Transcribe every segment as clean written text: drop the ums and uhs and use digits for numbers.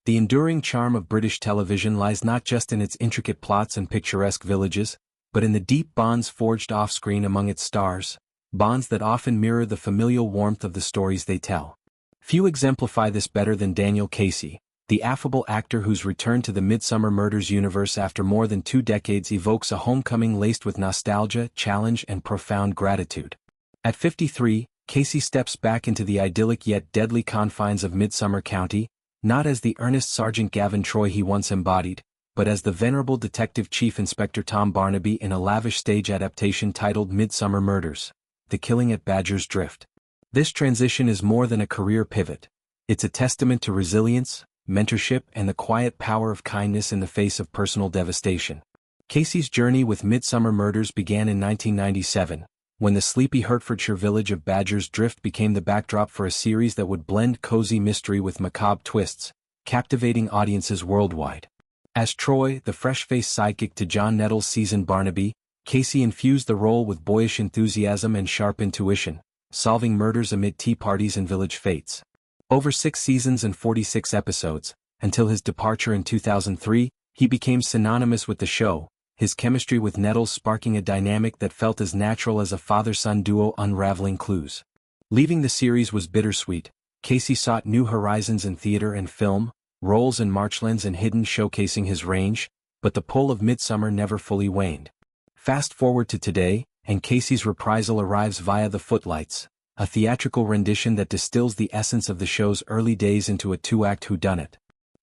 The enduring charm of British television lies not just in its intricate plots and picturesque villages, but in the deep bonds forged off-screen among its stars, bonds that often mirror the familial warmth of the stories they tell. Few exemplify this better than Daniel Casey, the affable actor whose return to the Midsomer Murders universe after more than 2 decades evokes a homecoming laced with nostalgia, challenge, and profound gratitude. At 53, Casey steps back into the idyllic yet deadly confines of Midsomer County, not as the earnest Sergeant Gavin Troy he once embodied, but as the venerable Detective Chief Inspector Tom Barnaby in a lavish stage adaptation titled Midsomer Murders: The Killing at Badger's Drift. This transition is more than a career pivot. It's a testament to resilience, mentorship, and the quiet power of kindness in the face of personal devastation. Casey's journey with Midsomer Murders began in 1997, when the sleepy Hertfordshire village of Badger's Drift became the backdrop for a series that would blend cozy mystery with macabre twists, captivating audiences worldwide. As Troy, the fresh-faced sidekick to John Nettles' seasoned Barnaby, Casey infused the role with boyish enthusiasm and sharp intuition, solving murders amid tea parties and village fetes. Over 6 seasons and 46 episodes, until his departure in 2003, he became synonymous with the show, his chemistry with Nettles sparking a dynamic that felt as natural as a father-son duo unraveling clues. Leaving the series was bittersweet. Casey sought new horizons in theater and film, roles in Marchlands and Hidden showcasing his range, but the pull of Midsomer never fully waned. Fast forward to today, and Casey's reprisal arrives via The Footlights, a theatrical rendition that distills the essence of the show's early days into a 2-act whodunit.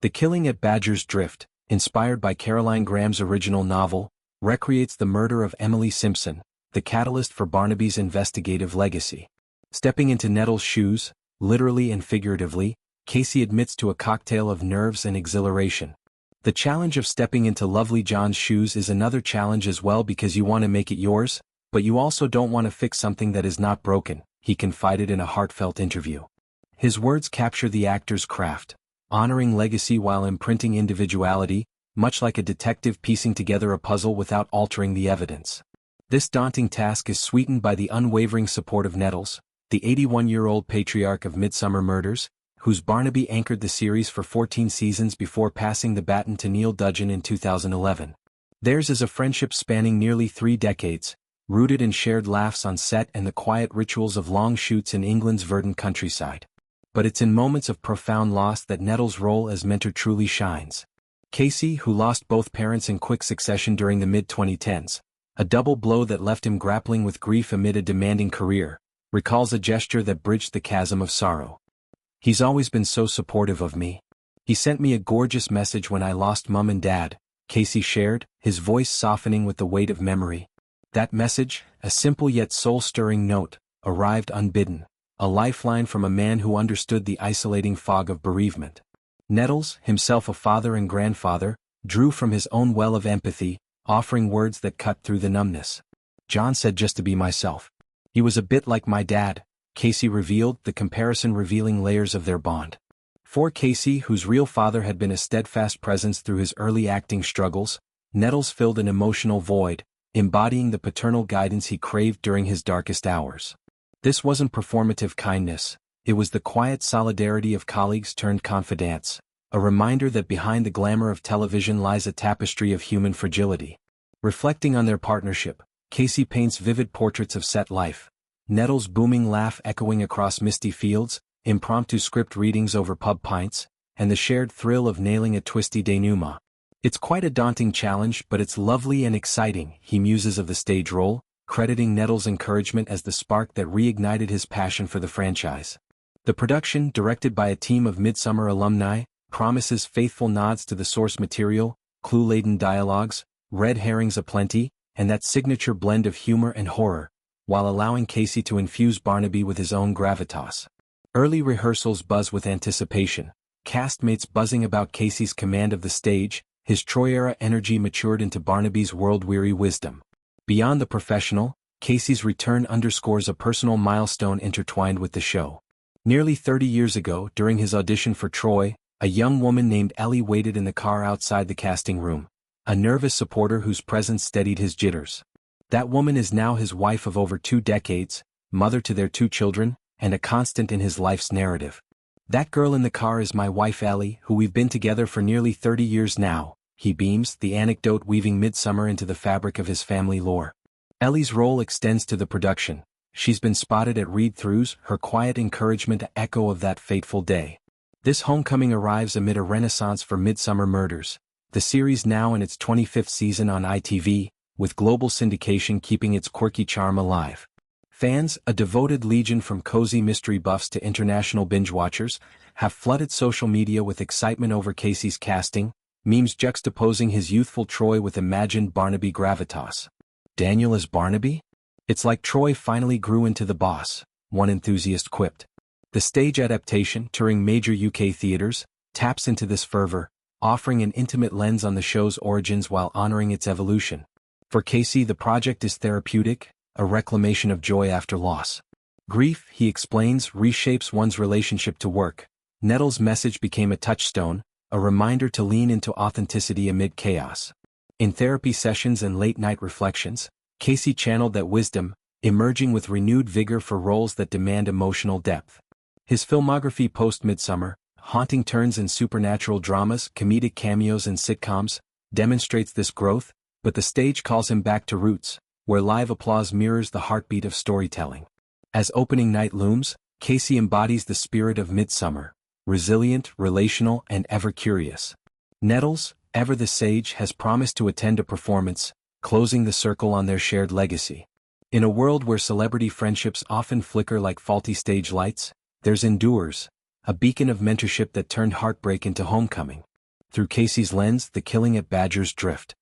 The Killing at Badger's Drift, inspired by Caroline Graham's original novel, recreates the murder of Emily Simpson, the catalyst for Barnaby's investigative legacy. Stepping into Nettles' shoes, literally and figuratively, Casey admits to a cocktail of nerves and exhilaration. The challenge of stepping into Lovely John's shoes is another challenge as well, because you want to make it yours, but you also don't want to fix something that is not broken, he confided in a heartfelt interview. His words capture the actor's craft, honoring legacy while imprinting individuality, much like a detective piecing together a puzzle without altering the evidence. This daunting task is sweetened by the unwavering support of Nettles, the 81-year-old patriarch of Midsomer Murders, whose Barnaby anchored the series for 14 seasons before passing the baton to Neil Dudgeon in 2011. Theirs is a friendship spanning nearly 3 decades, rooted in shared laughs on set and the quiet rituals of long shoots in England's verdant countryside. But it's in moments of profound loss that Nettles' role as mentor truly shines. Casey, who lost both parents in quick succession during the mid-2010s, a double blow that left him grappling with grief amid a demanding career, recalls a gesture that bridged the chasm of sorrow. "He's always been so supportive of me. He sent me a gorgeous message when I lost Mum and Dad," Casey shared, his voice softening with the weight of memory. That message, a simple yet soul-stirring note, arrived unbidden, a lifeline from a man who understood the isolating fog of bereavement. Nettles, himself a father and grandfather, drew from his own well of empathy, offering words that cut through the numbness. "John said just to be myself. He was a bit like my dad," Casey revealed, the comparison revealing layers of their bond. For Casey, whose real father had been a steadfast presence through his early acting struggles, Nettles filled an emotional void, embodying the paternal guidance he craved during his darkest hours. This wasn't performative kindness, it was the quiet solidarity of colleagues turned confidants, a reminder that behind the glamour of television lies a tapestry of human fragility. Reflecting on their partnership, Casey paints vivid portraits of set life, Nettles' booming laugh echoing across misty fields, impromptu script readings over pub pints, and the shared thrill of nailing a twisty denouement. "It's quite a daunting challenge, but it's lovely and exciting," he muses of the stage role, crediting Nettles' encouragement as the spark that reignited his passion for the franchise. The production, directed by a team of Midsomer alumni, promises faithful nods to the source material, clue-laden dialogues, red herrings aplenty, and that signature blend of humor and horror, while allowing Casey to infuse Barnaby with his own gravitas. Early rehearsals buzz with anticipation, castmates buzzing about Casey's command of the stage, his Troy-era energy matured into Barnaby's world-weary wisdom. Beyond the professional, Casey's return underscores a personal milestone intertwined with the show. Nearly 30 years ago, during his audition for Troy, a young woman named Ellie waited in the car outside the casting room, a nervous supporter whose presence steadied his jitters. That woman is now his wife of over 2 decades, mother to their 2 children, and a constant in his life's narrative. "That girl in the car is my wife Ellie, who we've been together for nearly 30 years now," he beams, the anecdote weaving Midsomer into the fabric of his family lore. Ellie's role extends to the production. She's been spotted at read-throughs, her quiet encouragement an echo of that fateful day. This homecoming arrives amid a renaissance for Midsomer Murders, the series now in its 25th season on ITV, with global syndication keeping its quirky charm alive. Fans, a devoted legion from cozy mystery buffs to international binge-watchers, have flooded social media with excitement over Casey's casting, memes juxtaposing his youthful Troy with imagined Barnaby gravitas. Daniel as Barnaby? "It's like Troy finally grew into the boss," one enthusiast quipped. The stage adaptation, touring major UK theaters, taps into this fervor, offering an intimate lens on the show's origins while honoring its evolution. For Casey, the project is therapeutic, a reclamation of joy after loss. Grief, he explains, reshapes one's relationship to work. Nettles' message became a touchstone, a reminder to lean into authenticity amid chaos. In therapy sessions and late-night reflections, Casey channeled that wisdom, emerging with renewed vigor for roles that demand emotional depth. His filmography post-Midsomer, haunting turns in supernatural dramas, comedic cameos and sitcoms, demonstrates this growth, but the stage calls him back to roots, where live applause mirrors the heartbeat of storytelling. As opening night looms, Casey embodies the spirit of Midsomer, resilient, relational, and ever curious. Nettles, ever the sage, has promised to attend a performance, closing the circle on their shared legacy. In a world where celebrity friendships often flicker like faulty stage lights, there's Endures, a beacon of mentorship that turned Heartbreak into Homecoming. Through Casey's lens, the killing at Badger's Drift,